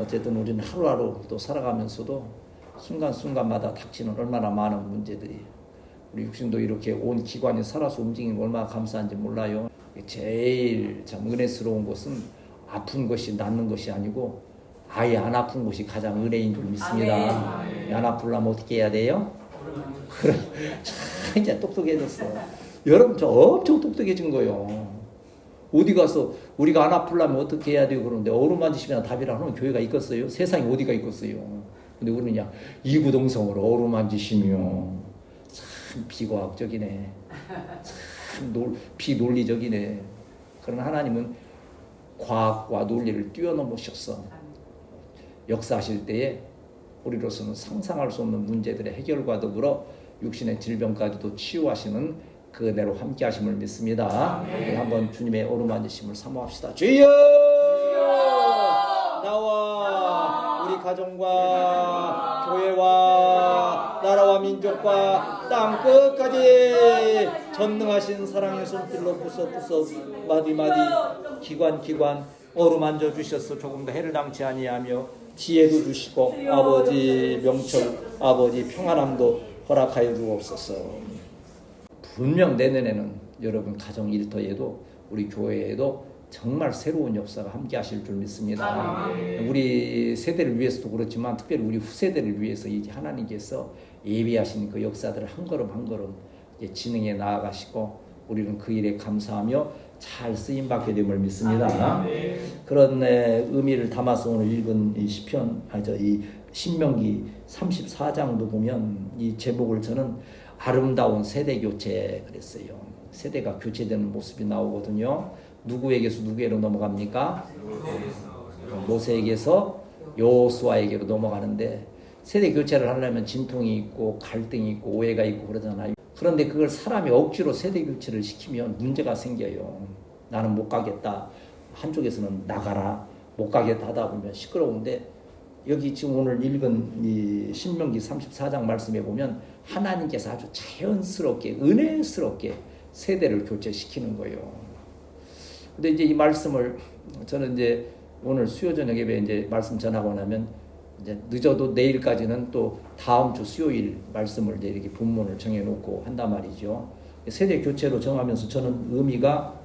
어쨌든 우리는 하루하루 또 살아가면서도 순간순간마다 닥치는 얼마나 많은 문제들이, 우리 육신도 이렇게 온 기관이 살아서 움직이는 거 얼마나 감사한지 몰라요. 제일 참 은혜스러운 것은 아픈 것이 낫는 것이 아니고 아예 안 아픈 것이 가장 은혜인 줄 믿습니다. 안 아프려면 어떻게 해야 돼요? 그래, 참 이제 똑똑해졌어. 여러분 저 엄청 똑똑해진 거예요. 어디 가서 우리가 안 아프려면 어떻게 해야 돼요? 그러는데 어루만지시면 답이라 하는 교회가 있겠어요? 세상에 어디가 있겠어요? 근데 우리는 그냥 이구동성으로 어루만지시며, 참 비과학적이네. 참 비논리적이네. 그러나 하나님은 과학과 논리를 뛰어넘으셔서 역사하실 때에 우리로서는 상상할 수 없는 문제들의 해결과 더불어 육신의 질병까지도 치유하시는 그 은혜로 함께 하심을 믿습니다. 우리 한번 주님의 어루만지심을 사모합시다. 주여! 나와 우리 가정과 교회와 나라와 민족과 땅 끝까지 전능하신 사랑의 손길로 구석구석 마디마디 기관 어루만져 주셔서 조금 더 해를 당치 아니하며 지혜도 주시고 아버지 명철, 아버지 평안함도 허락하여 주옵소서. 분명 내년에는 여러분 가정 일터에도 우리 교회에도 정말 새로운 역사가 함께 하실 줄 믿습니다. 우리 세대를 위해서도 그렇지만 특별히 우리 후세대를 위해서 이제 하나님께서 예비하신 그 역사들을 한 걸음 한 걸음 진행해 나아가시고 우리는 그 일에 감사하며 잘 쓰임받게 됨을 믿습니다. 그런 의미를 담아서 오늘 읽은 이 시편, 이 신명기 34장도 보면 이 제목을 저는 아름다운 세대 교체 그랬어요. 세대가 교체되는 모습이 나오거든요. 누구에게서 누구에게로 넘어갑니까? 모세에게서 여호수아에게로 넘어가는데, 세대 교체를 하려면 진통이 있고 갈등이 있고 오해가 있고 그러잖아요. 그런데 그걸 사람이 억지로 세대 교체를 시키면 문제가 생겨요. 나는 못 가겠다. 한쪽에서는 나가라. 못 가겠다 하다 보면 시끄러운데, 여기 지금 오늘 읽은 이 신명기 34장 말씀에 보면 하나님께서 아주 자연스럽게 은혜스럽게 세대를 교체시키는 거예요. 근데 이제 이 말씀을 저는 이제 오늘 수요 저녁 예배 이제 말씀 전하고 나면 이제 늦어도 내일까지는 또 다음 주 수요일 말씀을 이제 이렇게 본문을 정해놓고 한단 말이죠. 세대 교체로 정하면서 저는 의미가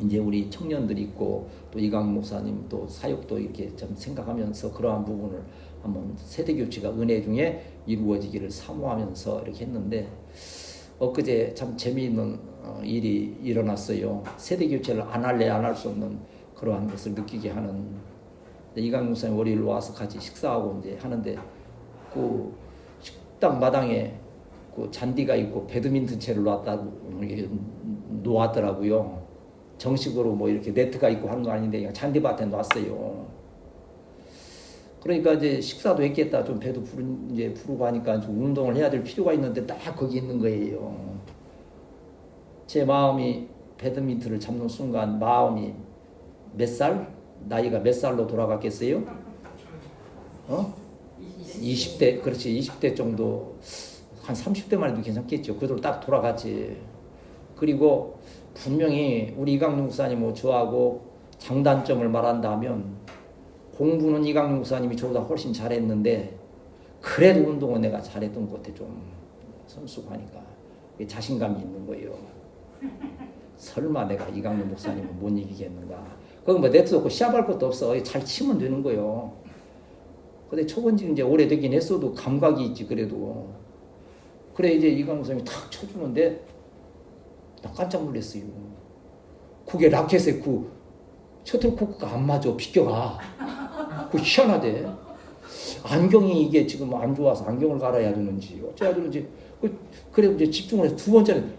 이제 우리 청년들이 있고 또 이강 목사님 또 사역도 이렇게 좀 생각하면서 그러한 부분을 한번 세대 교체가 은혜 중에 이루어지기를 사모하면서 이렇게 했는데, 엊그제 참 재미있는 일이 일어났어요. 세대 교체를 안 할래 안 할 수 없는 그러한 것을 느끼게 하는. 이강 목사님 월요일 와서 같이 식사하고 이제 하는데 그 식당 마당에 그 잔디가 있고 배드민턴 채를 놓았더라고요. 정식으로 뭐 이렇게 네트가 있고 하는 거 아닌데 그냥 잔디밭에 놨어요. 그러니까 이제 식사도 했겠다. 좀 배도 부르고 하니까 좀 운동을 해야 될 필요가 있는데 딱 거기 있는 거예요. 제 마음이 배드민턴을 잡는 순간 마음이 몇 살? 나이가 몇 살로 돌아갔겠어요? 20대, 그렇지. 20대 정도, 한 30대만 해도 괜찮겠죠. 그대로 딱 돌아갔지. 그리고 분명히 우리 이강용 목사님 저하고 장단점을 말한다면 공부는 이강용 목사님이 저보다 훨씬 잘했는데 그래도 운동은 내가 잘했던 것 같아. 좀 선수고 하니까 자신감이 있는 거예요. 설마 내가 이강용 목사님을 못 이기겠는가. 거기 뭐 네트도 없고 시합할 것도 없어. 잘 치면 되는 거예요. 근데 초본지 이제 오래되긴 했어도 감각이 있지. 그래도 그래 이제 이강용 목사님이 탁 쳐주는데 나 깜짝 놀랐어요. 그게 라켓에 그 셔틀코크가 안 맞아. 비껴가. 그 희한하대. 안경이 이게 지금 안 좋아서 안경을 갈아야 되는지 어째야 되는지. 그래 이제 집중을 해서 두 번째는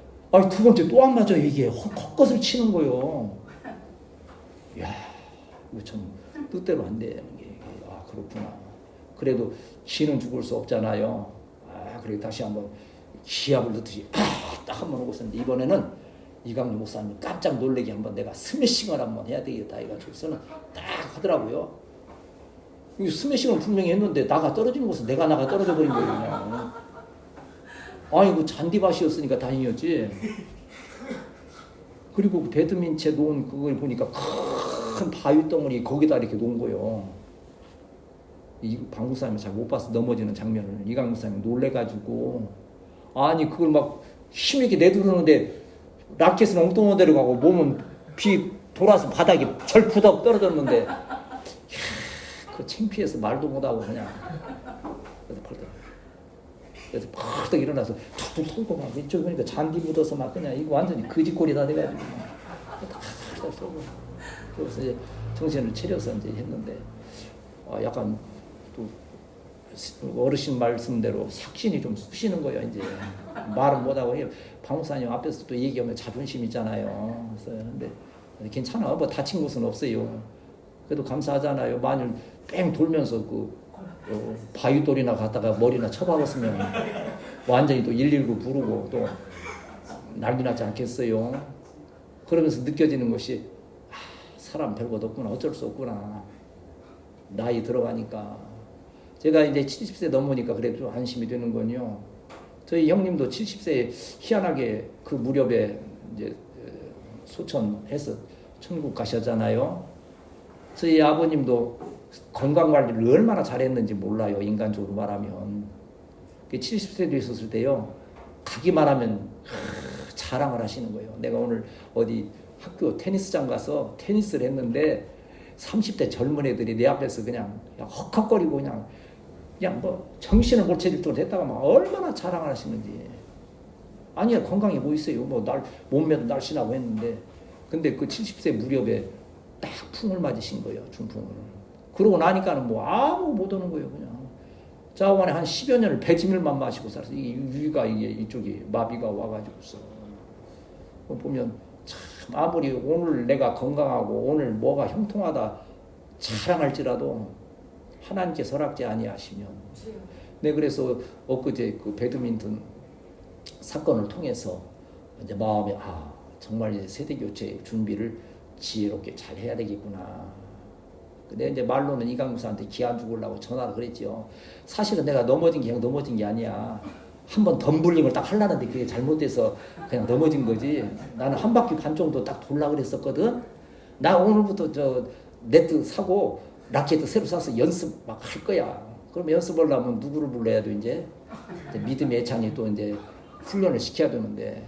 두 번째 또 안 맞아. 이게 헛것을 치는 거요. 야, 이거 참 뜻대로 안 되는 게. 그렇구나. 그래도 지는 죽을 수 없잖아요. 그래 다시 한번 기합을 넣듯이 딱 한번 하고 있었는데, 이번에는 이강용 목사님 깜짝 놀래게 한번 내가 스매싱을 한번 해야 되겠다 해가지고서는 딱 하더라고요. 이 스매싱을 분명히 했는데 나가 떨어지는 것은 내가 나가 떨어져 버린 거예요. 그냥. 그 잔디밭이었으니까 다행이었지. 그리고 그 배드민턴 놓은 그걸 보니까 큰 바위 덩어리 거기다 이렇게 놓은 거예요. 이 방구사님이 잘 못 봐서 넘어지는 장면을 이강무사님이 놀래가지고 아니 그걸 막 힘있게 내두르는데 라켓은 엉뚱한 가고 몸은 비 돌아서 바닥에 절푸덕 떨어졌는데 그 창피해서 말도 못하고 그냥 그래서 펄떡 일어나서 툭툭 털고 막 이쪽 보니까 잔디 묻어서 막 그냥 이거 완전히 거지꼴이 다 돼가지고 탁탁 털고 그래서 이제 정신을 차려서 이제 했는데 약간 또 어르신 말씀대로 삭신이 좀 쑤시는 거예요. 이제 말은 못하고 방목사님 앞에서 또 얘기하면 자존심 있잖아요. 그래서 근데 괜찮아. 뭐 다친 곳은 없어요. 그래도 감사하잖아요. 만일 뺑 돌면서 그 바위돌이나 갔다가 머리나 쳐박았으면 완전히 또 119 부르고 또 난리 나지 않겠어요. 그러면서 느껴지는 것이 사람 별것 없구나. 어쩔 수 없구나. 나이 들어가니까. 제가 이제 70세 넘으니까 그래도 안심이 되는 건요. 저희 형님도 70세에 희한하게 그 무렵에 이제 소천해서 천국 가셨잖아요. 저희 아버님도 건강 관리를 얼마나 잘했는지 몰라요. 인간적으로 말하면. 70세도 있었을 때요. 가기만 하면 자랑을 하시는 거예요. 내가 오늘 어디 학교 테니스장 가서 테니스를 했는데 30대 젊은 애들이 내 앞에서 그냥 헉헉거리고 그냥 뭐 정신을 못 차릴 정도로 했다가 막 얼마나 자랑을 하시는지. 아니야 건강이 뭐 있어요. 뭐 몸매도 날씬하고 했는데 근데 그 70세 무렵에 딱 풍을 맞으신 거예요. 중풍을. 그러고 나니까는 뭐 아무 못 오는 거예요. 그냥 자원에 한 10여 년을 배지밀만 마시고 살았어요. 이게 위가 이쪽이 마비가 와가지고서 보면 참 아무리 오늘 내가 건강하고 오늘 뭐가 형통하다 자랑할지라도 하나님께서 허락지 아니하시면. 네, 그래서 엊그제 그 배드민턴 사건을 통해서 이제 마음에 정말 이제 세대 교체 준비를 지혜롭게 잘 해야 되겠구나. 근데 이제 말로는 이강무사한테 기안 죽으려고 전화를 그랬지요. 사실은 내가 넘어진 게 그냥 넘어진 게 아니야. 한번 덤블링을 딱 하려는데 그게 잘못돼서 그냥 넘어진 거지. 나는 한 바퀴 반 정도 딱 돌라 그랬었거든. 나 오늘부터 저 네트 사고 라켓도 새로 사서 연습 막 할 거야. 그럼 연습을 하면 누구를 불러야 돼 이제 믿음의 애찬이 또 이제 훈련을 시켜야 되는데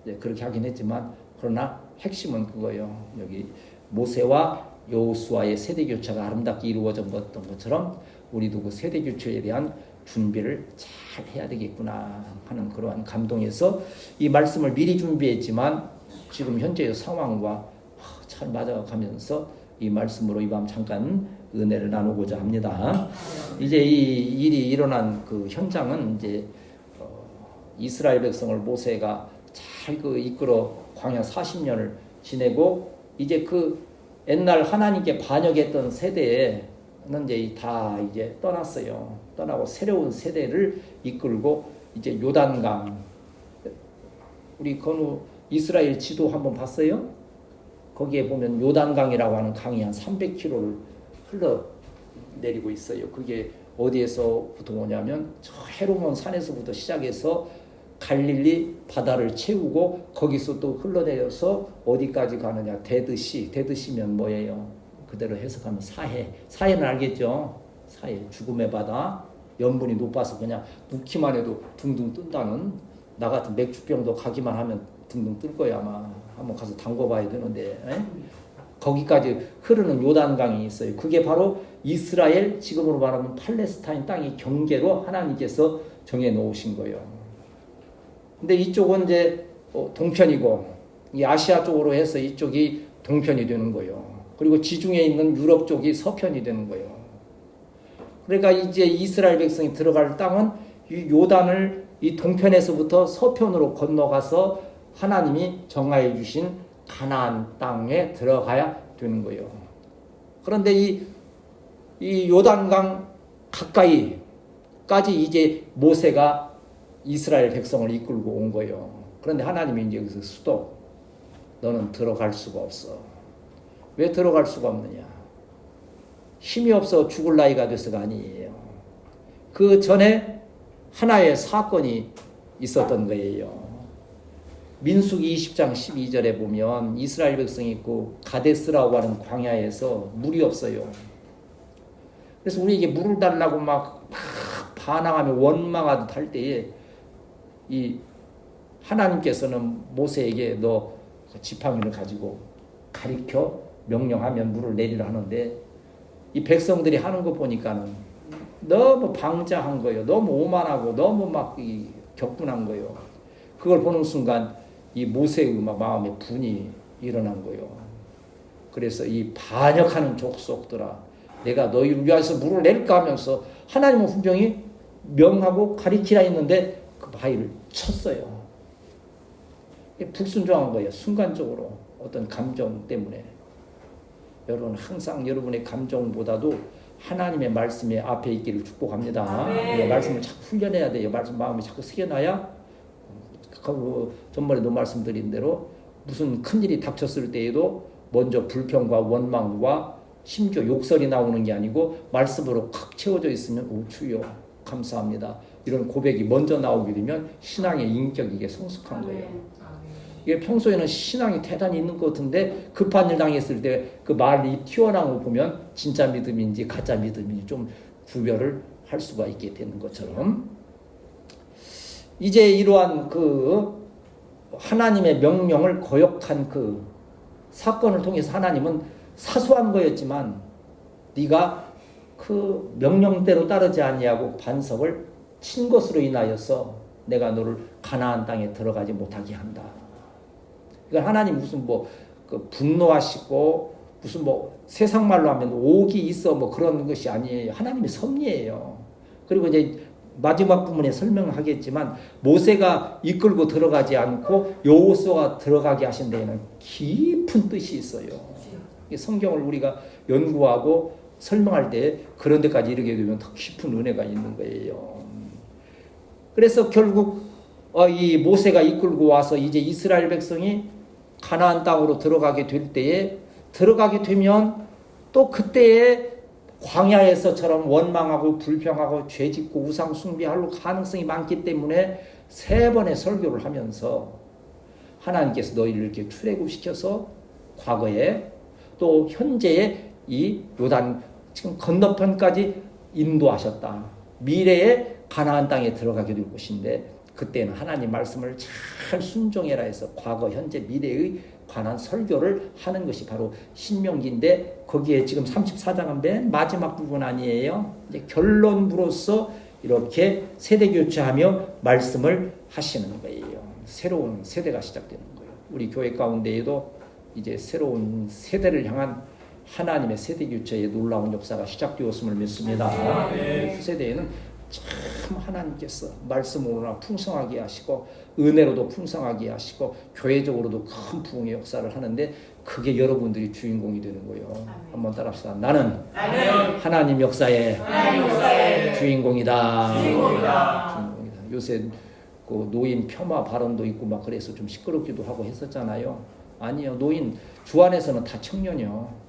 이제 그렇게 하긴 했지만 그러나 핵심은 그거예요. 여기 모세와 여호수아의 세대 교체가 아름답게 이루어졌던 것처럼 우리도 그 세대 교체에 대한 준비를 잘 해야 되겠구나 하는 그러한 감동에서 이 말씀을 미리 준비했지만 지금 현재의 상황과 잘 맞아가면서 이 말씀으로 이 밤 잠깐 은혜를 나누고자 합니다. 이제 이 일이 일어난 그 현장은 이제 이스라엘 백성을 모세가 잘 그 이끌어 광야 40년을 지내고 이제 그 옛날 하나님께 반역했던 세대에는 이제 다 이제 떠났어요. 떠나고 새로운 세대를 이끌고 이제 요단강 우리 건우 이스라엘 지도 한번 봤어요? 거기에 보면 요단강이라고 하는 강이 한 300km를 흘러내리고 있어요. 그게 어디에서부터 오냐면 저 헤르몬 산에서부터 시작해서 갈릴리 바다를 채우고 거기서 또 흘러내려서 어디까지 가느냐. 데드시면 뭐예요? 그대로 해석하면 사해는 알겠죠? 사해 죽음의 바다. 염분이 높아서 그냥 눕기만 해도 둥둥 뜬다는. 나 같은 맥주병도 가기만 하면 둥둥 뜰 거야 아마. 한번 가서 담궈봐야 되는데 거기까지 흐르는 요단강이 있어요. 그게 바로 이스라엘 지금으로 말하면 팔레스타인 땅이 경계로 하나님께서 정해 놓으신 거예요. 근데 이쪽은 이제 동편이고 이 아시아 쪽으로 해서 이쪽이 동편이 되는 거예요. 그리고 지중해 있는 유럽 쪽이 서편이 되는 거예요. 그러니까 이제 이스라엘 백성이 들어갈 땅은 이 요단을 이 동편에서부터 서편으로 건너가서 하나님이 정하여 주신 가나안 땅에 들어가야 되는 거예요. 그런데 이 요단강 가까이까지 이제 모세가 이스라엘 백성을 이끌고 온 거예요. 그런데 하나님이 이제 여기서 스톱. 너는 들어갈 수가 없어. 왜 들어갈 수가 없느냐? 힘이 없어 죽을 나이가 돼서가 아니에요. 그 전에 하나의 사건이 있었던 거예요. 민수기 20장 12절에 보면 이스라엘 백성이 있고 가데스라고 하는 광야에서 물이 없어요. 그래서 우리에게 물을 달라고 막 반항하며 원망하듯 할 때에 이 하나님께서는 모세에게 너 지팡이를 가지고 가리켜 명령하면 물을 내리라 하는데 이 백성들이 하는 거 보니까는 너무 방자한 거예요. 너무 오만하고 너무 막 격분한 거예요. 그걸 보는 순간 이 모세의 막 마음에 분이 일어난 거예요. 그래서 이 반역하는 족속들아, 내가 너희를 위해서 물을 낼까 하면서 하나님은 분명히 명하고 가리키라 했는데 그 바위를 쳤어요. 불순종한 거예요. 순간적으로 어떤 감정 때문에. 여러분 항상 여러분의 감정보다도 하나님의 말씀에 앞에 있기를 축복합니다. 말씀을 자꾸 훈련해야 돼요. 말씀 마음에 자꾸 새겨놔야 전번에도 말씀드린 대로 무슨 큰일이 닥쳤을 때에도 먼저 불평과 원망과 심지어 욕설이 나오는 게 아니고 말씀으로 칵 채워져 있으면 오 주여 감사합니다. 이런 고백이 먼저 나오게 되면 신앙의 인격이 이게 성숙한 거예요. 이게 평소에는 신앙이 대단히 있는 것 같은데 급한 일 당했을 때 그 말이 튀어나온 거 보면 진짜 믿음인지 가짜 믿음인지 좀 구별을 할 수가 있게 되는 것처럼 이제 이러한 그 하나님의 명령을 거역한 그 사건을 통해서 하나님은 사소한 거였지만 네가 그 명령대로 따르지 아니하고 반석을 친 것으로 인하여서 내가 너를 가나안 땅에 들어가지 못하게 한다. 이건 하나님 무슨 그 분노하시고 무슨 세상 말로 하면 옥이 있어 그런 것이 아니에요. 하나님의 섭리예요. 그리고 이제 마지막 부분에 설명하겠지만 모세가 이끌고 들어가지 않고 여호수아가 들어가게 하신 데에는 깊은 뜻이 있어요. 성경을 우리가 연구하고 설명할 때 그런 데까지 이르게 되면 더 깊은 은혜가 있는 거예요. 그래서 결국 이 모세가 이끌고 와서 이제 이스라엘 백성이 가나안 땅으로 들어가게 될 때에 들어가게 되면 또 그때에 광야에서처럼 원망하고 불평하고 죄짓고 우상 숭배할 가능성이 많기 때문에 3번의 설교를 하면서 하나님께서 너희를 이렇게 출애굽시켜서 과거에 또 현재의 이 요단 지금 건너편까지 인도하셨다. 미래에 가나안 땅에 들어가게 될 것인데 그때는 하나님 말씀을 잘 순종해라 해서 과거, 현재, 미래의 관한 설교를 하는 것이 바로 신명기인데 거기에 지금 34장은 맨 마지막 부분 아니에요. 이제 결론부로서 이렇게 세대 교체하며 말씀을 하시는 거예요. 새로운 세대가 시작되는 거예요. 우리 교회 가운데에도 이제 새로운 세대를 향한 하나님의 세대 교체의 놀라운 역사가 시작되었음을 믿습니다. 그 세대에는 참 하나님께서 말씀으로나 풍성하게 하시고 은혜로도 풍성하게 하시고 교회적으로도 큰 부흥의 역사를 하는데 그게 여러분들이 주인공이 되는 거예요. 한번 따라합시다. 나는 하나님 역사의 주인공이다. 주인공이다. 요새 그 노인 폄하 발언도 있고 막 그래서 좀 시끄럽기도 하고 했었잖아요. 아니요. 노인 주 안에서는 다 청년이요.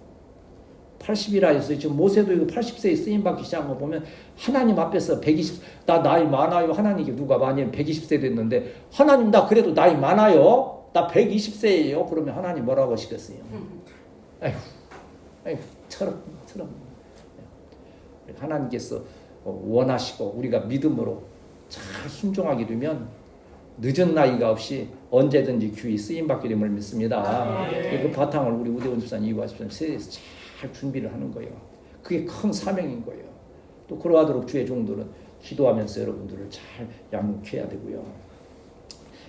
80이라 했어요. 지금 모세도 이거 80세에 쓰임받기 시작한 거 보면 하나님 앞에서 120, 나 나이 많아요. 하나님께 누가 많이 120세 됐는데 하나님 나 그래도 나이 많아요. 나 120세예요. 그러면 하나님 뭐라고 하시겠어요? 아휴, 처럼. 하나님께서 원하시고 우리가 믿음으로 잘 순종하게 되면 늦은 나이가 없이 언제든지 귀히 쓰임받게 됨을 믿습니다. 그 바탕을 우리 우대원 집사님, 이화 집사님 세대에서 잘 준비를 하는 거예요. 그게 큰 사명인 거예요. 또 그러하도록 주의 종들은 기도하면서 여러분들을 잘 양육해야 되고요.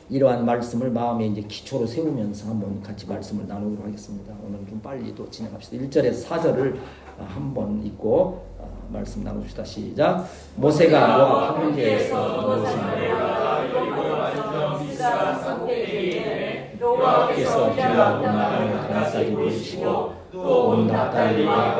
이러한 말씀을 마음에 이제 기초로 세우면서 한번 같이 말씀을 나누도록 하겠습니다. 오늘 좀 빨리 또 진행합시다. 1절에서 4절을 한번 읽고 말씀 나눕시다. 시작. 모세가 모압 평지에서 여호와께서 길라 땅을 가나까지 보이시고 또 온 납달리와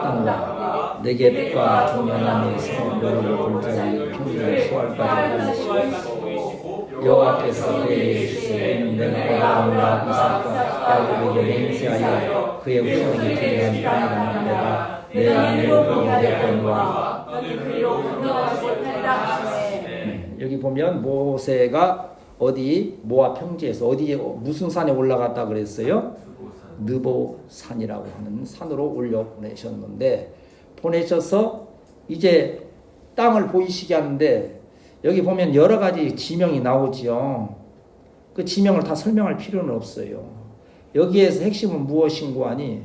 땅과 네겝과 동해안에서 여러 골짜기 평지의 수알까지 보이시고 여호와께서 그에게 주시되 내가 아브라함과 이삭과 야곱에게 맹세하여 그의 후손에게 주리한 땅이라는 내가 내 안을 보내건과 여기 보면 모세가 어디 모압 평지에서 어디에 무슨 산에 올라갔다 그랬어요? 느보산이라고 하는 산으로 올려 보내셨는데, 보내셔서 이제 땅을 보이시게 하는데, 여기 보면 여러 가지 지명이 나오지요. 그 지명을 다 설명할 필요는 없어요. 여기에서 핵심은 무엇인고 하니,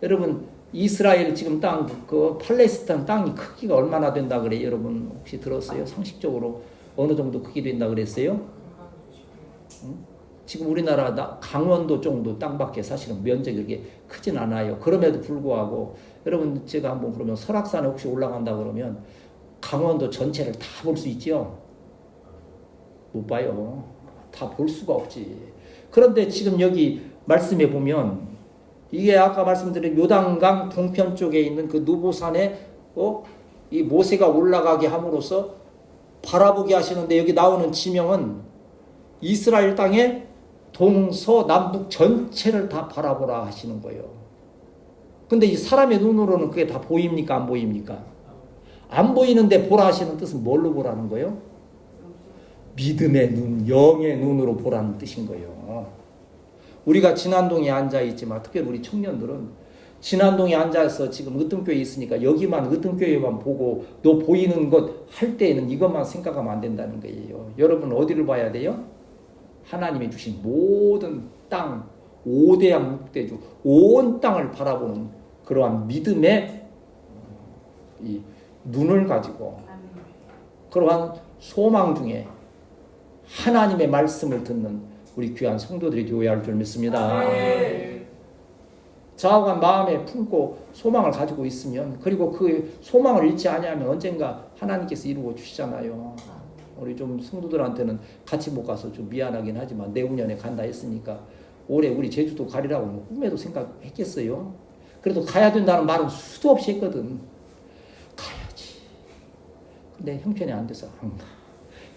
여러분 이스라엘 지금 땅, 그 팔레스타인 땅이 크기가 얼마나 된다 그래? 여러분 혹시 들었어요? 상식적으로 어느 정도 크기 된다 그랬어요? 응? 지금 우리나라 강원도 정도 땅밖에 사실은 면적이 그렇게 크진 않아요. 그럼에도 불구하고 여러분, 제가 한번 그러면 설악산에 혹시 올라간다 그러면 강원도 전체를 다 볼 수 있죠? 못 봐요. 다 볼 수가 없지. 그런데 지금 여기 말씀해 보면, 이게 아까 말씀드린 요단강 동편 쪽에 있는 그 느보산에 이 모세가 올라가게 함으로써 바라보게 하시는데, 여기 나오는 지명은 이스라엘 땅의 동서남북 전체를 다 바라보라 하시는 거예요. 근데 이 사람의 눈으로는 그게 다 보입니까? 안 보입니까? 안 보이는데 보라 하시는 뜻은 뭘로 보라는 거예요? 믿음의 눈, 영의 눈으로 보라는 뜻인 거예요. 우리가 진안동에 앉아있지만, 특별히 우리 청년들은 진안동에 앉아서 지금 으뜸교회에 있으니까 여기만 으뜸교회만 보고 너 보이는 것 할 때에는 이것만 생각하면 안 된다는 거예요. 여러분 어디를 봐야 돼요? 하나님이 주신 모든 땅, 5대양 6대주 온 땅을 바라보는 그러한 믿음의 이 눈을 가지고, 그러한 소망 중에 하나님의 말씀을 듣는 우리 귀한 성도들이 되어야 할 줄 믿습니다. 자욱한 마음에 품고 소망을 가지고 있으면, 그리고 그 소망을 잃지 아니하면 언젠가 하나님께서 이루어 주시잖아요. 우리 좀 성도들한테는 같이 못 가서 좀 미안하긴 하지만 내후년에 간다 했으니까 올해 우리 제주도 가리라고 뭐 꿈에도 생각했겠어요. 그래도 가야 된다는 말은 수도 없이 했거든. 가야지. 근데 형편이 안 돼서 안 가.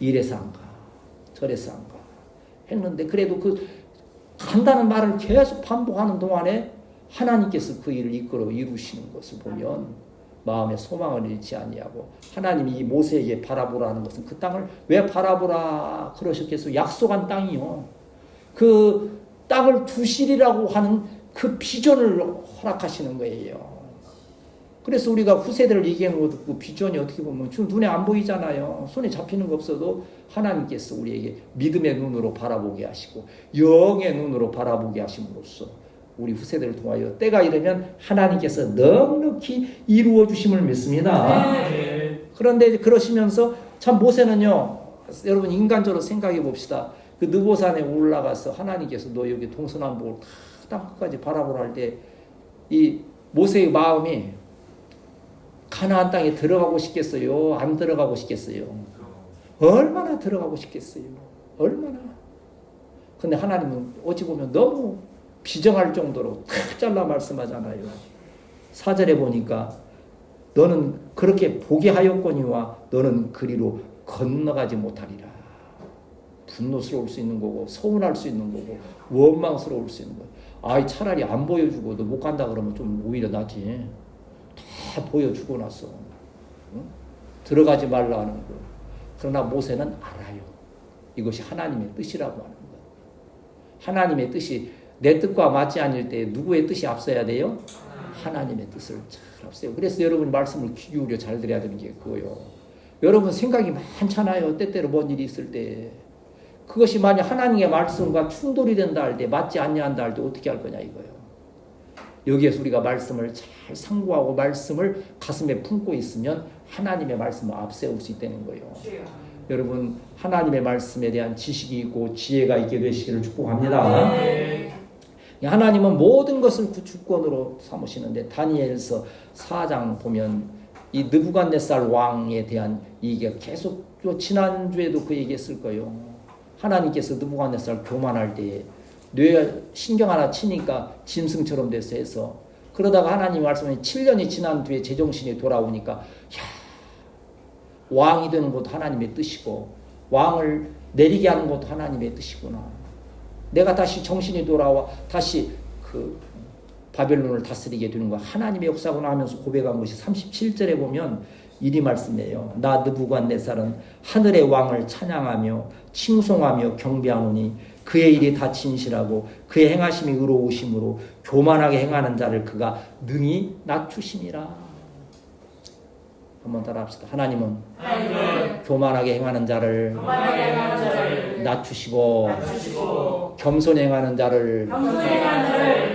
이래서 안 가. 저래서 안 가. 했는데, 그래도 그 간다는 말을 계속 반복하는 동안에 하나님께서 그 일을 이끌어 이루시는 것을 보면 마음의 소망을 잃지 아니하고, 하나님이 이 모세에게 바라보라는 것은 그 땅을 왜 바라보라 그러셨겠어요? 약속한 땅이요. 그 땅을 두시리라고 하는 그 비전을 허락하시는 거예요. 그래서 우리가 후세대를 얘기하는 것도 그 비전이 어떻게 보면 지금 눈에 안 보이잖아요. 손에 잡히는 거 없어도 하나님께서 우리에게 믿음의 눈으로 바라보게 하시고 영의 눈으로 바라보게 하심으로써 우리 후세대를 통하여 때가 이르면 하나님께서 넉넉히 이루어 주심을 믿습니다. 그런데 그러시면서 참 모세는요, 여러분 인간적으로 생각해 봅시다. 그 느보산에 올라가서 하나님께서 너 여기 동서남북을 다 땅 끝까지 바라보라 할 때 이 모세의 마음이 가나안 땅에 들어가고 싶겠어요? 안 들어가고 싶겠어요? 얼마나 들어가고 싶겠어요? 얼마나. 근데 하나님은 어찌 보면 너무 비정할 정도로 탁 잘라 말씀하잖아요. 4절에 보니까 너는 그렇게 보게 하였거니와 너는 그리로 건너가지 못하리라. 분노스러울 수 있는 거고, 서운할 수 있는 거고, 원망스러울 수 있는 거고. 아이 차라리 안 보여주고 너 못 간다 그러면 좀 오히려 낫지. 다 보여주고 나서 응? 들어가지 말라는 거. 그러나 모세는 알아요. 이것이 하나님의 뜻이라고 하는 거. 하나님의 뜻이 내 뜻과 맞지 않을 때 누구의 뜻이 앞서야 돼요? 하나님의 뜻을 잘 앞서요. 그래서 여러분 말씀을 귀 기울여 잘 들어야 되는 게 그거예요. 여러분 생각이 많잖아요. 때때로 뭔 일이 있을 때. 그것이 만약 하나님의 말씀과 충돌이 된다 할 때, 맞지 않냐 한다 할 때 어떻게 할 거냐 이거예요. 여기에서 우리가 말씀을 잘 상고하고 말씀을 가슴에 품고 있으면 하나님의 말씀을 앞세울 수 있다는 거예요. 여러분 하나님의 말씀에 대한 지식이 있고 지혜가 있게 되시기를 축복합니다. 하나님은 모든 것을 주권으로 삼으시는데, 다니엘서 4장 보면 이 느부갓네살 왕에 대한 얘기가 계속, 지난주에도 그 얘기했을 거예요. 하나님께서 느부갓네살 교만할 때 뇌 신경 하나 치니까 짐승처럼 돼서 해서, 그러다가 하나님 말씀에 7년이 지난 뒤에 제정신이 돌아오니까, 야, 왕이 되는 것도 하나님의 뜻이고 왕을 내리게 하는 것도 하나님의 뜻이구나. 내가 다시 정신이 돌아와 다시 그 바벨론을 다스리게 되는 거 하나님의 역사구나 하면서 고백한 것이 37절에 보면 이리 말씀해요. 나 느부갓네살은 하늘의 왕을 찬양하며 칭송하며 경배하노니 그의 일이 다 진실하고 그의 행하심이 의로우심으로 교만하게 행하는 자를 그가 능히 낮추심이라. 한번 따라합시다. 하나님은 교만하게 행하는 자를 낮추시고 겸손히 행하는 자를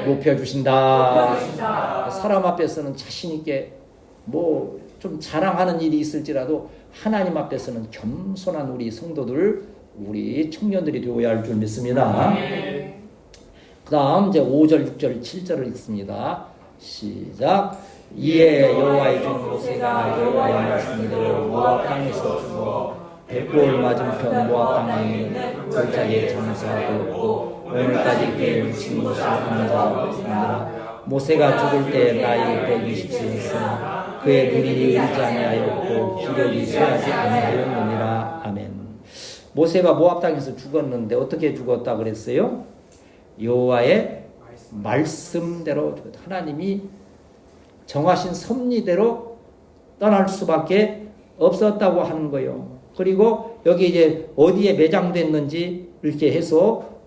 높여주신다. 사람 앞에서는 자신 있게 뭐 좀 자랑하는 일이 있을지라도 하나님 앞에서는 겸손한 우리 성도들, 우리 청년들이 되어야 할 줄 믿습니다. 그 다음 이제 5절, 6절, 7절을 읽습니다. 시작. 이에 여호와의 종 모세가 여호와의 말씀대로 모압 땅에서 죽어 벳볼 맞은편 모압 땅에 있는 골짜기에 장사하였고 오늘까지 그의 묻힌 것을 하는 자가 없습니다. 모세가 죽을 때 나이 120세였으나 그의 눈이 의지 아니하였고 기력이 쇠하지 아니하였느니라. 아멘. 모세가 모압 땅에서 죽었는데 어떻게 죽었다 그랬어요? 여호와의 말씀대로 죽었다. 하나님이 정하신 섭리대로 떠날 수밖에 없었다고 하는 거예요. 그리고 여기 이제 어디에 매장됐는지 이렇게 해서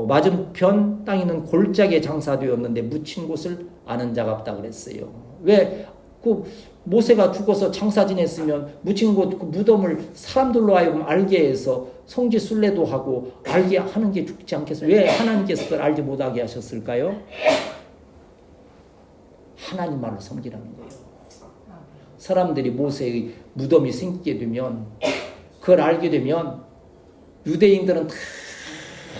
맞은편 땅에 있는 골짜기에 장사되었는데 묻힌 곳을 아는 자가 없다 그랬어요. 왜? 그 모세가 죽어서 장사 지냈으면 묻힌 곳 그 무덤을 사람들로 하여금 알게 해서 성지 순례도 하고 알게 하는 게 좋지 않겠어요? 왜 하나님께서 그걸 알지 못하게 하셨을까요? 하나님만을 섬기라는 거예요. 사람들이 모세의 무덤이 생기게 되면 그걸 알게 되면 유대인들은 다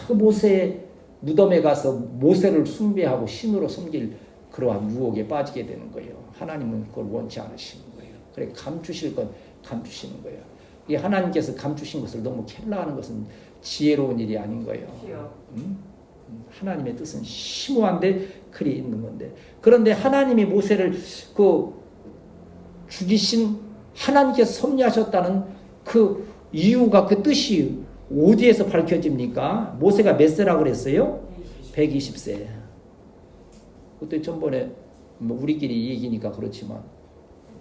그 모세의 무덤에 가서 모세를 숭배하고 신으로 섬길 그러한 유혹에 빠지게 되는 거예요. 하나님은 그걸 원치 않으시는 거예요. 그래 감추실 건 감추시는 거예요. 이 하나님께서 감추신 것을 너무 켈라하는 것은 지혜로운 일이 아닌 거예요. 하나님의 뜻은 심오한데 글이 있는 건데, 그런데 하나님이 모세를 그 죽이신 하나님께서 섭리하셨다는 그 이유가, 그 뜻이 어디에서 밝혀집니까? 모세가 몇 세라고 그랬어요? 120세. 그때 전번에 뭐 우리끼리 얘기니까 그렇지만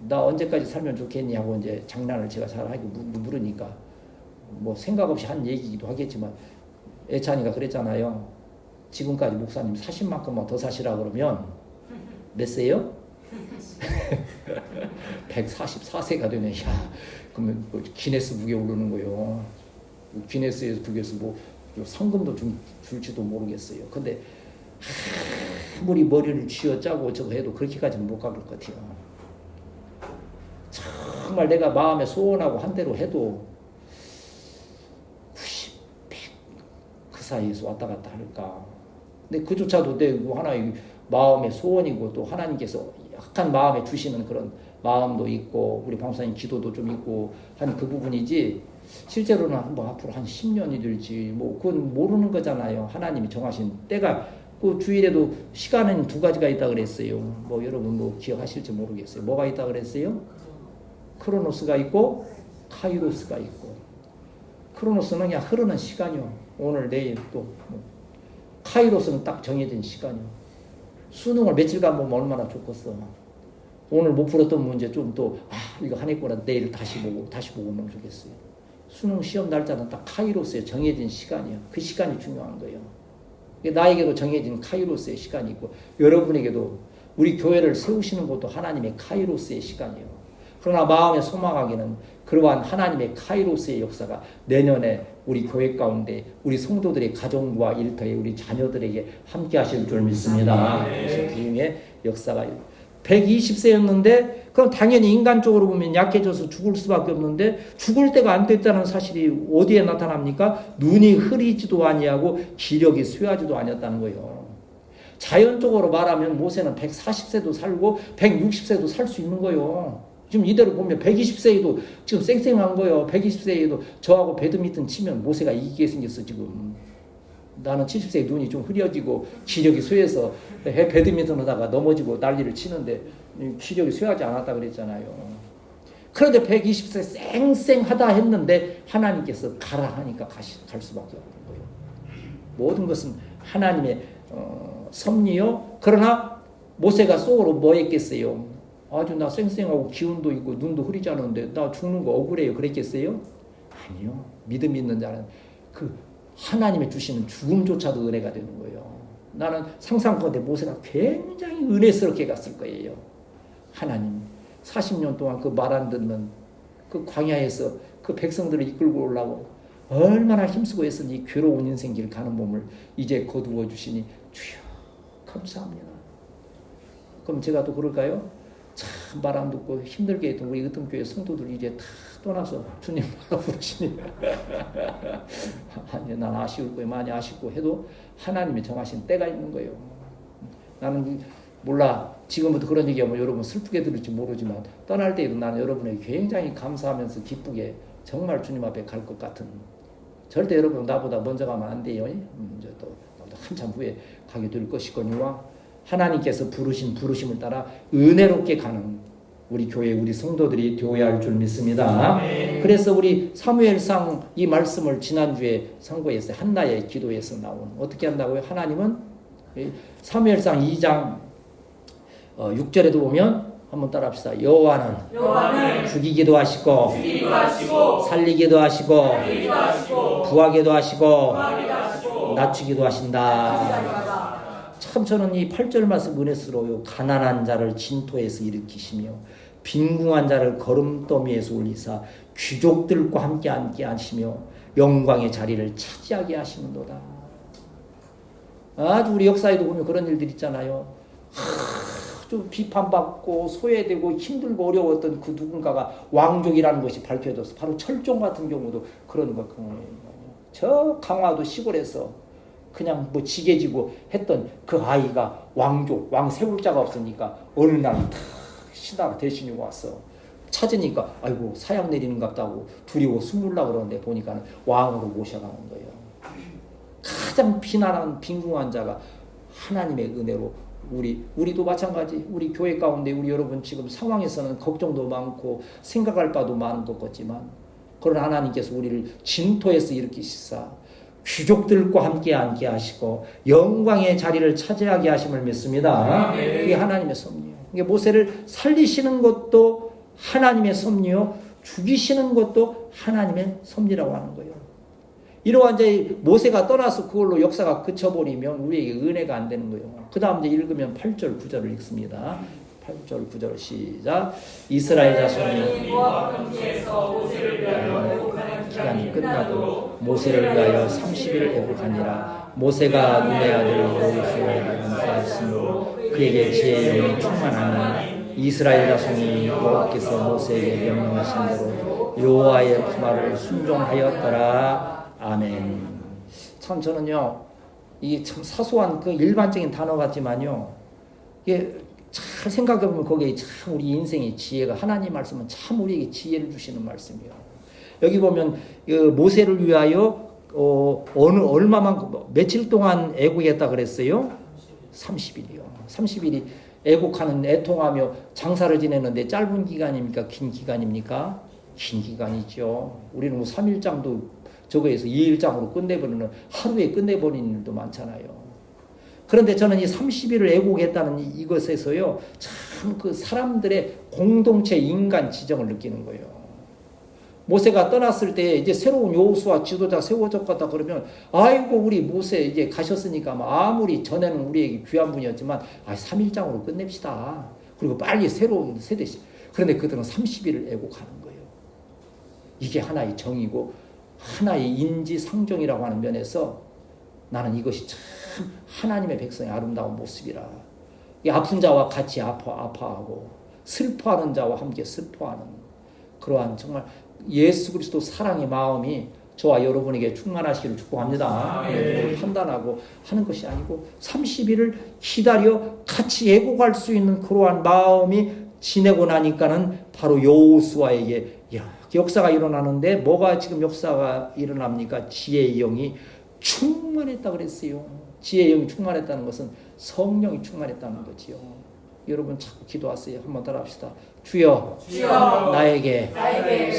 나 언제까지 살면 좋겠니 하고 이제 장난을 제가 잘 하고 물으니까 뭐 생각 없이 한 얘기기도 하겠지만 애찬이가 그랬잖아요. 지금까지 목사님 사신 만큼만 더 사시라 그러면 몇 세요? 144세가 되네. 야, 그러면 기네스북에 오르는 거예요. 기네스에서 북에서 뭐 상금도 줄지도 모르겠어요. 근데 아무리 머리를 쥐어짜고 저거 해도 그렇게까지는 못 갈 것 같아요. 정말 내가 마음에 소원하고 한 대로 해도 90, 100 그 사이에서 왔다 갔다 할까. 근데 그조차도 내 하나의 마음의 소원이고 또 하나님께서 약한 마음에 주시는 그런 마음도 있고 우리 방사님 기도도 좀 있고 한 그 부분이지, 실제로는 뭐 앞으로 한 10년이 될지 뭐 그건 모르는 거잖아요. 하나님이 정하신 때가, 그 주일에도 시간은 두 가지가 있다 그랬어요. 뭐 여러분 뭐 기억하실지 모르겠어요. 뭐가 있다 그랬어요? 크로노스가 있고 카이로스가 있고. 크로노스는 그냥 흐르는 시간이요. 오늘 내일 또 카이로스는 딱 정해진 시간이요. 수능을 며칠간 보면 얼마나 좋겠어. 오늘 못 풀었던 문제 좀 또 이거 한 해거라 내일 다시 보고 오면 좋겠어요. 수능 시험 날짜는 딱 카이로스에 정해진 시간이에요. 그 시간이 중요한 거예요. 나에게도 정해진 카이로스의 시간이 있고 여러분에게도 우리 교회를 세우시는 것도 하나님의 카이로스의 시간이에요. 그러나 마음에 소망하기는 그러한 하나님의 카이로스의 역사가 내년에 우리 교회 가운데 우리 성도들의 가정과 일터에 우리 자녀들에게 함께 하실 줄 믿습니다. 그래서 주님의 역사가 120세였는데 그럼 당연히 인간적으로 보면 약해져서 죽을 수밖에 없는데 죽을 때가 안 됐다는 사실이 어디에 나타납니까? 눈이 흐리지도 아니하고 기력이 쇠하지도 아니었다는 거예요. 자연적으로 말하면 모세는 140세도 살고 160세도 살 수 있는 거예요. 지금 이대로 보면 120세에도 지금 쌩쌩한 거예요. 120세에도 저하고 배드민턴 치면 모세가 이기게 생겼어 지금. 나는 70세에 눈이 좀 흐려지고 기력이 쇠해서 배드민턴 하다가 넘어지고 난리를 치는데 기력이 쇠하지 않았다 그랬잖아요. 그런데 120세 쌩쌩하다 했는데 하나님께서 가라 하니까 갈 수밖에 없는 거예요. 모든 것은 하나님의 섭리요. 그러나 모세가 속으로 뭐 했겠어요? 아주 나 쌩쌩하고 기운도 있고 눈도 흐리지 않은데 나 죽는 거 억울해요 그랬겠어요? 아니요. 믿음 있는 자는 그 하나님의 주시는 죽음조차도 은혜가 되는 거예요. 나는 상상컨대 모세가 굉장히 은혜스럽게 갔을 거예요. 하나님 40년 동안 그 말 안 듣는 그 광야에서 그 백성들을 이끌고 오려고 얼마나 힘쓰고 했으니 괴로운 인생길 가는 몸을 이제 거두어 주시니 주여 감사합니다. 그럼 제가 또 그럴까요? 참 말 안 듣고 힘들게 했던 우리 으뜸교회 성도들 이제 다 떠나서 주님 바라 부르시니 아니 난 아쉬울 거예요. 많이 아쉽고 해도 하나님이 정하신 때가 있는 거예요. 나는 몰라 지금부터 그런 얘기하면 여러분 슬프게 들을지 모르지만 떠날 때에도 나는 여러분에게 굉장히 감사하면서 기쁘게 정말 주님 앞에 갈 것 같은 절대 여러분 나보다 먼저 가면 안 돼요. 이제 또 한참 후에 가게 될 것이거니와 하나님께서 부르신 부르심을 따라 은혜롭게 가는 우리 교회 우리 성도들이 되어야 할 줄 믿습니다. 그래서 우리 사무엘상 이 말씀을 지난주에 선고했어요. 한나의 기도에서 나온 어떻게 한다고요? 하나님은 사무엘상 2장 6절에도 보면 한번 따라합시다. 여호와는 죽이기도 하시고 살리기도 하시고 부하기도 하시고 낮추기도 하신다. 참 저는 이 8절 말씀 은혜스러워요. 가난한 자를 진토에서 일으키시며 빈궁한 자를 거름더미에서 올리사 귀족들과 함께 앉게 하시며 영광의 자리를 차지하게 하시는도다. 아주 우리 역사에도 보면 그런 일들 있잖아요. 아주 비판받고 소외되고 힘들고 어려웠던 그 누군가가 왕족이라는 것이 밝혀져서 바로 철종 같은 경우도 그런 것. 저 강화도 시골에서 그냥 뭐 지게지고 했던 그 아이가 왕족, 왕세울자가 없으니까 어느 날 신하가 대신이 왔어. 찾으니까 아이고 사약 내리는 것 같다고 두려워 숨으려고 그러는데 보니까 왕으로 모셔가는 거예요. 가장 비난한 빈궁한 자가 하나님의 은혜로 우리도 마찬가지 우리 교회 가운데 우리 여러분 지금 상황에서는 걱정도 많고 생각할 바도 많은 것 같지만 그러나 하나님께서 우리를 진토에서 일으키시사 귀족들과 함께 앉게 하시고 영광의 자리를 차지하게 하심을 믿습니다. 그게 하나님의 섭리예요. 모세를 살리시는 것도 하나님의 섭리요, 죽이시는 것도 하나님의 섭리라고 하는 거예요. 이러한 이제 모세가 떠나서 그걸로 역사가 그쳐버리면 우리에게 은혜가 안 되는 거예요. 그 다음 이제 읽으면 8절 9절을 읽습니다. 8절 9절 시작. 이스라엘 자손이 기간이 끝나도 모세를 위하여 30일 애국하니라. 모세가 눈의 아들 여호수아에게 은사하였으므로 그에게 지혜의 영이 충만하니 이스라엘 자손이 여호와께서 모세에게 명령하신 대로 여호와의 품말을 순종하였더라. 아멘. 참 저는요 이게 참 사소한 그 일반적인 단어 같지만요 이게 잘 생각해보면 거기에 참 우리 인생의 지혜가 하나님 말씀은 참 우리에게 지혜를 주시는 말씀이에요. 여기 보면 모세를 위하여 얼마만 며칠 동안 애국했다 그랬어요? 30일이요. 30일이 애국하는 애통하며 장사를 지내는데 짧은 기간입니까? 긴 기간입니까? 긴 기간이죠. 우리는 뭐 3일장도 저거에서 2일장으로 끝내버리는 하루에 끝내버리는 일도 많잖아요. 그런데 저는 이 30일을 애국했다는 이것에서요, 참 그 사람들의 공동체 인간 지정을 느끼는 거예요. 모세가 떠났을 때 이제 새로운 여호수아 지도자 세워졌다 그러면, 아이고, 우리 모세 이제 가셨으니까 아무리 전에는 우리에게 귀한 분이었지만, 3일장으로 끝냅시다. 그리고 빨리 새로운 세대시. 그런데 그들은 30일을 애국하는 거예요. 이게 하나의 정이고, 하나의 인지상정이라고 하는 면에서 나는 이것이 참 하나님의 백성의 아름다운 모습이라. 이 아픈 자와 같이 아파하고 슬퍼하는 자와 함께 슬퍼하는 그러한 정말 예수 그리스도 사랑의 마음이 저와 여러분에게 충만하시기를 축복합니다. 판단하고 하는 것이 아니고 30일을 기다려 같이 애국할 수 있는 그러한 마음이 지내고 나니까는 바로 여호수아에게 이렇게 역사가 일어나는데, 뭐가 지금 역사가 일어납니까? 지혜의 영이 충만했다 그랬어요. 지혜의 영이 충만했다는 것은 성령이 충만했다는 거지요. 여러분 자꾸 기도하세요. 한번 따라합시다. 주여, 나에게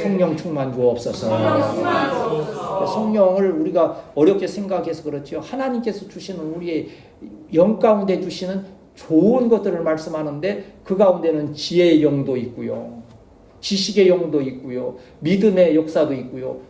성령 충만 주옵소서. 성령을 우리가 어렵게 생각해서 그렇죠. 하나님께서 주시는 우리의 영 가운데 주시는 좋은 것들을 말씀하는데, 그 가운데는 지혜의 영도 있고요, 지식의 영도 있고요, 믿음의 역사도 있고요,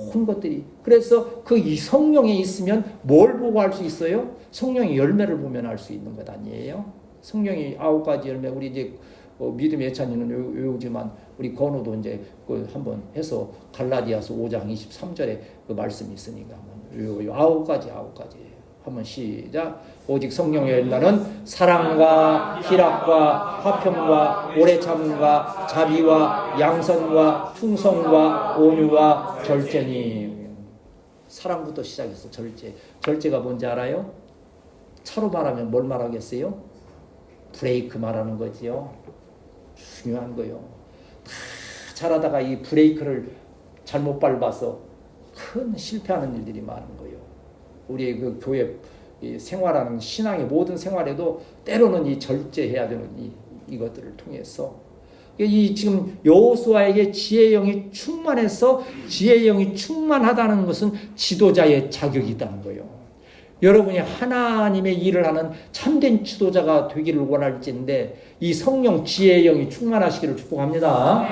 모든 것들이. 그래서 그 이 성령에 있으면 뭘 보고 할 수 있어요? 성령의 열매를 보면 알 수 있는 것 아니에요? 성령이 9가지 열매, 우리 이제 믿음의 예찬이는 외우지만 우리 건우도 이제 그 한번 해서 갈라디아서 5장 23절에 그 말씀이 있으니까 한번 외워요. 9가지. 한번 시작. 오직 성령의 열매는 사랑과 희락과 화평과 오래 참음과 자비와 양선과 충성과 온유와 절제니. 사랑부터 시작해서 절제. 절제가 뭔지 알아요? 차로 말하면 뭘 말하겠어요? 브레이크 말하는 거지요. 중요한 거요. 다 잘하다가 이 브레이크를 잘못 밟아서 큰 실패하는 일들이 많은 거예요. 우리의 그 교회 생활하는 신앙의 모든 생활에도 때로는 이 절제해야 되는 이것들을 통해서 이 지금 여호수아에게 지혜의 영이 충만해서 지혜의 영이 충만하다는 것은 지도자의 자격이 있다는 거예요. 여러분이 하나님의 일을 하는 참된 지도자가 되기를 원할진데 이 성령 지혜의 영이 충만하시기를 축복합니다.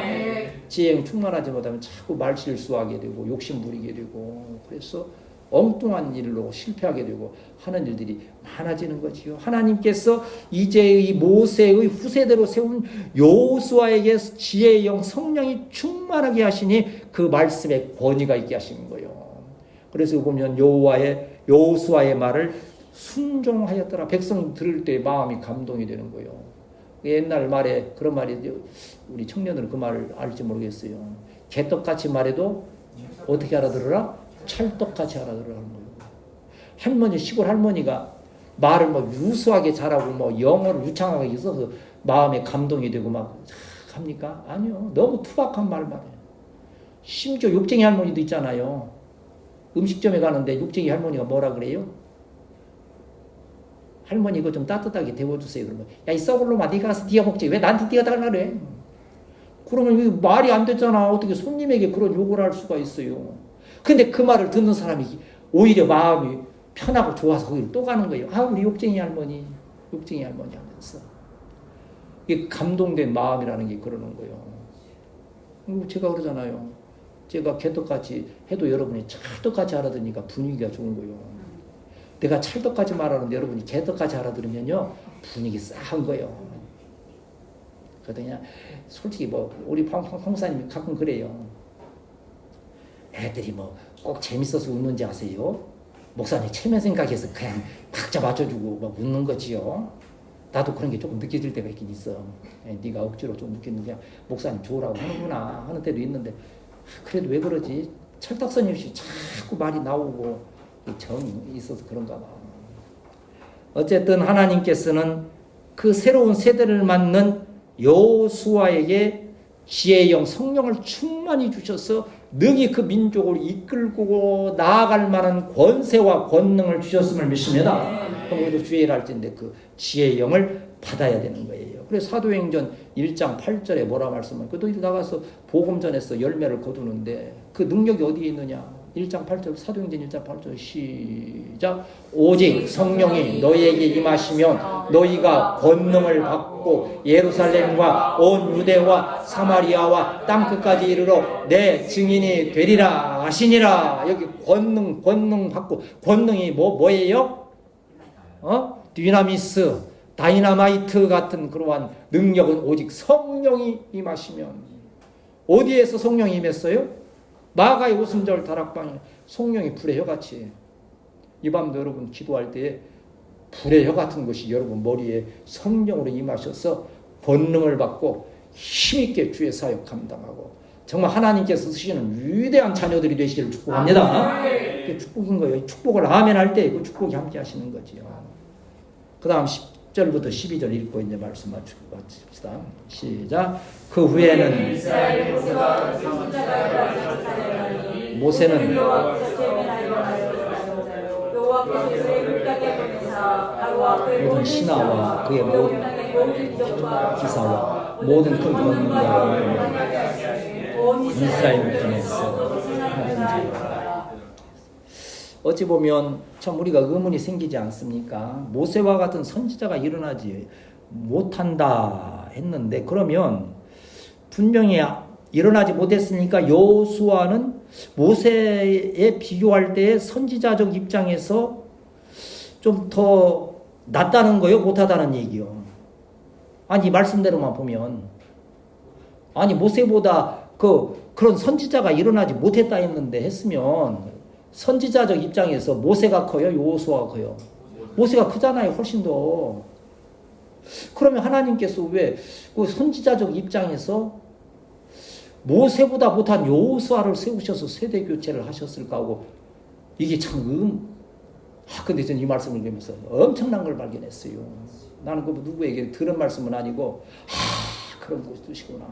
지혜의 영이 충만하지 못하면 자꾸 말실수하게 되고 욕심 부리게 되고 그래서 엉뚱한 일로 실패하게 되고 하는 일들이 많아지는 거지요. 하나님께서 이제 이 모세의 후세대로 세운 여호수아에게 지혜의 영 성령이 충만하게 하시니 그 말씀에 권위가 있게 하시는 거예요. 그래서 보면 여호수아의 말을 순종하였더라. 백성이 들을 때 마음이 감동이 되는 거예요. 옛날 말에 그런 말이 우리 청년들은 그 말을 알지 모르겠어요. 개떡같이 말해도 어떻게 알아들어라? 찰떡같이 알아들으라는 거예요. 할머니, 시골 할머니가 말을 뭐 유수하게 잘하고 뭐 영어를 유창하게 있어서 마음에 감동이 되고 막 합니까? 아니요. 너무 투박한 말만 해요. 심지어 욕쟁이 할머니도 있잖아요. 음식점에 가는데 욕쟁이 할머니가 뭐라 그래요? 할머니 이거 좀 따뜻하게 데워주세요. 그러면 야, 이 썩을 놈아 네가 가서 네가 먹지. 왜 나한테 네가 달라 그래? 그러면 이거 말이 안 되잖아. 어떻게 손님에게 그런 욕을 할 수가 있어요. 근데 그 말을 듣는 사람이 오히려 마음이 편하고 좋아서 거기를 또 가는 거예요. 아, 우리 욕쟁이 할머니 하면서. 이게 감동된 마음이라는 게 그러는 거예요. 제가 그러잖아요. 제가 개떡같이 해도 여러분이 찰떡같이 알아들으니까 분위기가 좋은 거예요. 내가 찰떡같이 말하는데 여러분이 개떡같이 알아들으면요, 분위기 싸한 거예요. 그러더니 솔직히 뭐 우리 황사님이 가끔 그래요. 애들이 뭐 꼭 재밌어서 웃는지 아세요? 목사님 체면 생각해서 그냥 박자 맞춰주고 막 웃는 거지요. 나도 그런 게 조금 느껴질 때가 있긴 있어. 네가 억지로 좀 웃기는데 목사님 좋으라고 하는구나 하는 때도 있는데 그래도 왜 그러지? 철딱서니 없이 자꾸 말이 나오고 정이 있어서 그런가 봐. 어쨌든 하나님께서는 그 새로운 세대를 맞는 여호수아에게 지혜의 영 성령을 충만히 주셔서 능히 그 민족을 이끌고 나아갈 만한 권세와 권능을 주셨음을 믿습니다. 그럼 우리도 주의를 할 텐데 그 지혜의 영을 받아야 되는 거예요. 그래서 사도행전 1장 8절에 뭐라 말씀하면 그도 나가서 복음 전해서 열매를 거두는데 그 능력이 어디에 있느냐? 1장 8절 사도행전 1장 8절 시작. 오직 성령이 너희에게 임하시면 너희가 권능을 받고 예루살렘과 온 유대와 사마리아와 땅끝까지 이르러 내 증인이 되리라 하시니라. 여기 권능 받고 권능이 뭐예요? 디나미스, 다이나마이트 같은 그러한 능력은 오직 성령이 임하시면. 어디에서 성령이 임했어요? 마가의 오순절 다락방에 성령이 불의 혀같이. 이 밤도 여러분 기도할 때 불의 혀 같은 것이 여러분 머리에 성령으로 임하셔서 권능을 받고 힘있게 주의 사역 감당하고 정말 하나님께서 쓰시는 위대한 자녀들이 되시기를 축복합니다. 그게 축복인 거예요. 축복을 아멘 할 때 그 축복이 함께 하시는 거지요. 그 다음 10절부터 12절 읽고 이제 말씀 마칩시다. 시작. 그 후에는 모세는 모든 신하와 그의 모든 기사와 모든 큰 권능과 이스라엘을 통해서 하는지. 어찌 보면 참 우리가 의문이 생기지 않습니까? 모세와 같은 선지자가 일어나지 못한다 했는데 그러면 분명히 일어나지 못했으니까 여호수아는 모세에 비교할 때 선지자적 입장에서 좀 더 낫다는 거요? 못하다는 얘기요? 아니, 말씀대로만 보면. 아니, 모세보다 그런 선지자가 일어나지 못했다 했는데 했으면 선지자적 입장에서 모세가 커요? 여호수아가 커요? 모세가 크잖아요, 훨씬 더. 그러면 하나님께서 왜 그 선지자적 입장에서 모세보다 못한 여호수아를 세우셔서 세대 교체를 하셨을까 하고 이게 참 근데 저는 이 말씀을 보면서 엄청난 걸 발견했어요. 나는 그 누구에게 들은 말씀은 아니고 그런 뜻이구나.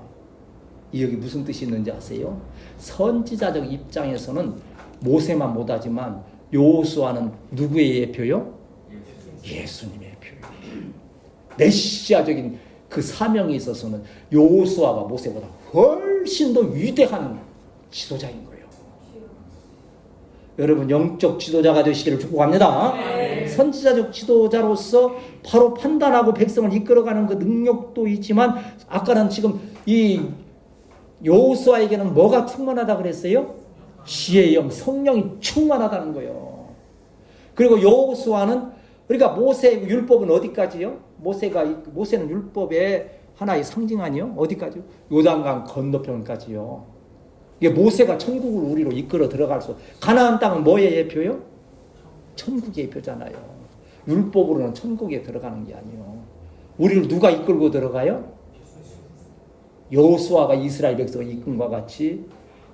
여기 무슨 뜻이 있는지 아세요? 선지자적 입장에서는 모세만 못하지만 여호수아는 누구의 예표요? 예수님의 예표요. 메시아적인 그 사명에 있어서는 여호수아가 모세보다 훨씬 더 위대한 지도자인 거예요. 여러분 영적 지도자가 되시기를 축복합니다. 네. 선지자적 지도자로서 바로 판단하고 백성을 이끌어가는 그 능력도 있지만 아까는 지금 이 여호수아에게는 뭐가 충만하다 그랬어요? 지혜의 영, 성령이 충만하다는 거예요. 그리고 여호수아는 그러니까 모세의 율법은 어디까지요? 모세는 율법의 하나의 상징 아니요? 어디까지요? 요단강 건너편까지요. 이게 모세가 천국을 우리로 이끌어 들어갈 수. 가나안 땅은 뭐의 예표요? 천국의 예표잖아요. 율법으로는 천국에 들어가는 게 아니에요. 우리를 누가 이끌고 들어가요? 여호수아가 이스라엘 백성을 이끈과 같이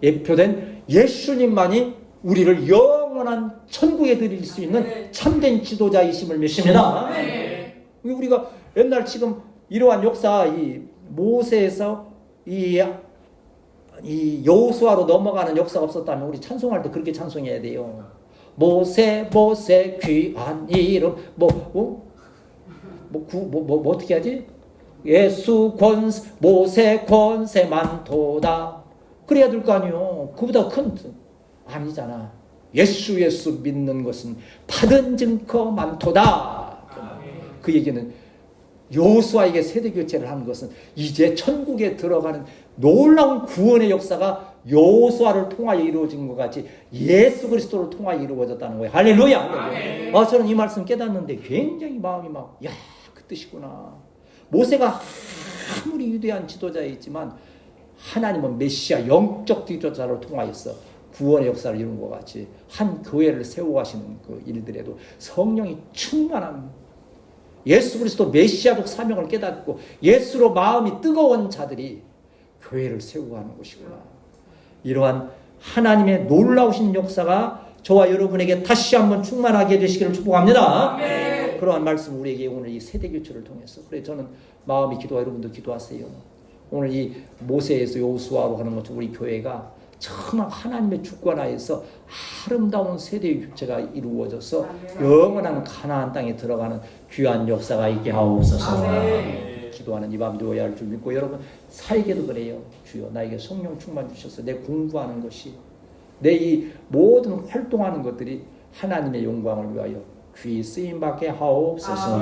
예표된 예수님만이 우리를 영원한 천국에 드릴 수 있는 참된 지도자이심을 믿습니다. 우리가 옛날 지금 이러한 역사, 이 모세에서 이 여호수아로 넘어가는 역사가 없었다면 우리 찬송할 때 그렇게 찬송해야 돼요. 모세 귀한 이름 어떻게 하지? 예수 권세 모세 권세 많도다. 그래야 될 거 아니요. 그보다 큰 아니잖아. 예수 믿는 것은 받은 증거 많도다. 그 얘기는 여호수아에게 세대 교체를 하는 것은 이제 천국에 들어가는 놀라운 구원의 역사가 여호수아를 통하여 이루어진 것 같이 예수 그리스도를 통하여 이루어졌다는 거예요. 할렐루야. 저는 이 말씀 깨닫는데 굉장히 마음이 그 뜻이구나. 모세가 아무리 위대한 지도자였지만 하나님은 메시아 영적 지도자를 통하여서 구원의 역사를 이룬 것 같이 한 교회를 세워가시는 그 일들에도 성령이 충만한 예수 그리스도 메시아적 사명을 깨닫고 예수로 마음이 뜨거운 자들이 교회를 세우고 하는 것이구나. 이러한 하나님의 놀라우신 역사가 저와 여러분에게 다시 한번 충만하게 되시기를 축복합니다. 그러한 말씀 우리에게 오늘 이 세대교체를 통해서 그래 저는 마음이 기도와 여러분도 기도하세요. 오늘 이 모세에서 여호수아로 하는 것처럼 우리 교회가 정말 하나님의 주권하에서 아름다운 세대의 교체가 이루어져서 영원한 가나안 땅에 들어가는 귀한 역사가 있게 하옵소서. 기도하는 이 밤 누워야 할 줄 믿고 여러분 사에게도 그래요. 주여 나에게 성령 충만 주셔서 내 공부하는 것이 내 이 모든 활동하는 것들이 하나님의 영광을 위하여 귀 쓰임받게 하옵소서.